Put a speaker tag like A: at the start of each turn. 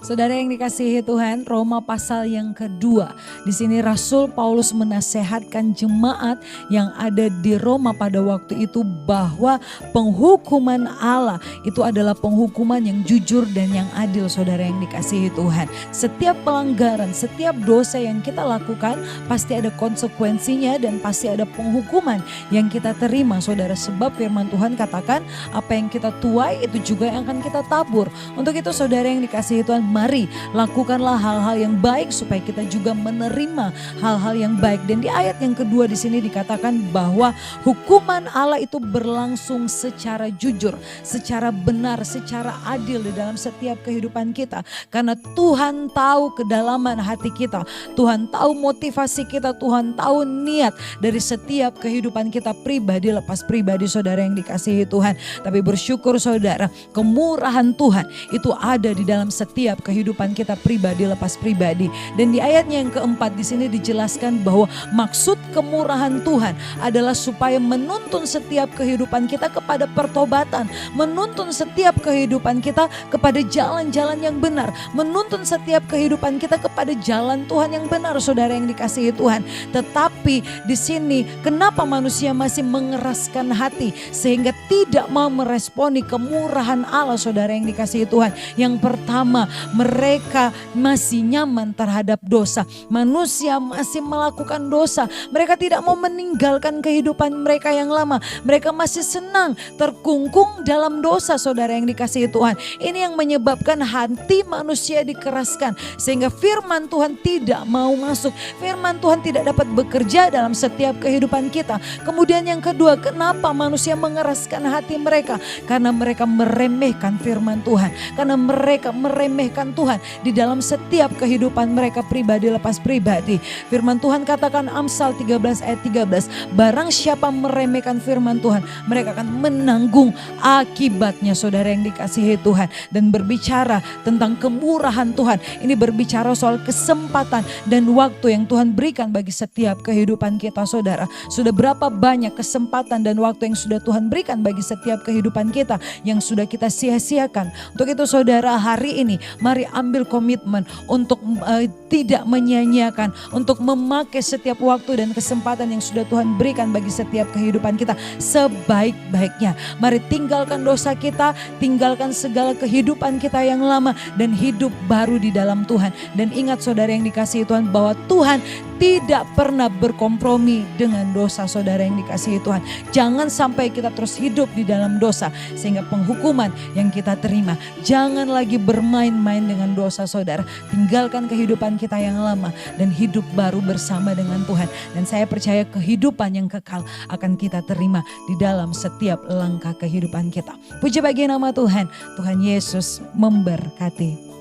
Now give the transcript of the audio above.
A: Saudara yang dikasihi Tuhan, Roma pasal yang kedua. Di sini Rasul Paulus menasehatkan jemaat yang ada di Roma pada waktu itu bahwa penghukuman Allah itu adalah penghukuman yang jujur dan yang adil, saudara yang dikasihi Tuhan. Setiap pelanggaran, setiap dosa yang kita lakukan pasti ada konsekuensinya dan pasti ada penghukuman yang kita terima, saudara. Sebab firman Tuhan katakan apa yang kita tuai itu juga yang akan kita tabur. Untuk itu saudara yang dikasihi Tuhan, mari lakukanlah hal-hal yang baik supaya kita juga menerima hal-hal yang baik. Dan di ayat yang kedua di sini dikatakan bahwa hukuman Allah itu berlangsung secara jujur, secara benar, secara adil di dalam setiap kehidupan kita. Karena Tuhan tahu kedalaman hati kita, Tuhan tahu motivasi kita, Tuhan tahu niat dari setiap kehidupan kita pribadi lepas pribadi, saudara yang dikasihi Tuhan. Tapi bersyukur saudara, kemurahan Tuhan itu ada di dalam setiap kehidupan kita pribadi lepas pribadi. Dan di ayatnya yang keempat di sini dijelaskan bahwa maksud kemurahan Tuhan adalah supaya menuntun setiap kehidupan kita kepada pertobatan, menuntun setiap kehidupan kita kepada jalan-jalan yang benar, menuntun setiap kehidupan kita kepada jalan Tuhan yang benar, saudara yang dikasihi Tuhan. Tetapi di sini kenapa manusia masih mengeraskan hati sehingga tidak mau meresponi kemurahan Allah, saudara yang dikasihi Tuhan? Yang pertama, mereka masih nyaman terhadap dosa. Manusia masih melakukan dosa. Mereka tidak mau meninggalkan kehidupan mereka yang lama. Mereka masih senang terkungkung dalam dosa, saudara yang dikasihi Tuhan. Ini yang menyebabkan hati manusia dikeraskan sehingga firman Tuhan tidak mau masuk. Firman Tuhan tidak dapat bekerja dalam setiap kehidupan kita. Kemudian yang kedua, kenapa manusia mengeraskan hati mereka? Karena mereka meremehkan firman Tuhan. Karena mereka meremehkan Tuhan di dalam setiap kehidupan mereka pribadi lepas pribadi. Firman Tuhan katakan Amsal 13 ayat 13, barang siapa meremehkan firman Tuhan, mereka akan menanggung akibatnya, saudara yang dikasihi Tuhan. Dan berbicara tentang kemurahan Tuhan, ini berbicara soal kesempatan dan waktu yang Tuhan berikan bagi setiap kehidupan kita, saudara. Sudah berapa banyak kesempatan dan waktu yang sudah Tuhan berikan bagi setiap kehidupan kita yang sudah kita sia-siakan. Untuk itu saudara, hari ini mari ambil komitmen untuk tidak menyia-nyiakan, untuk memakai setiap waktu dan kesempatan yang sudah Tuhan berikan bagi setiap kehidupan kita sebaik-baiknya. Mari tinggalkan dosa kita, tinggalkan segala kehidupan kita yang lama dan hidup baru di dalam Tuhan. Dan ingat saudara yang dikasihi Tuhan, bahwa Tuhan tidak pernah berkompromi dengan dosa, saudara yang dikasihi Tuhan. Jangan sampai kita terus hidup di dalam dosa sehingga penghukuman yang kita terima. Jangan lagi bermain-main dengan dosa, saudara. Tinggalkan kehidupan kita yang lama dan hidup baru bersama dengan Tuhan. Dan saya percaya kehidupan yang kekal akan kita terima di dalam setiap langkah kehidupan kita. Puji bagi nama Tuhan. Tuhan Yesus memberkati.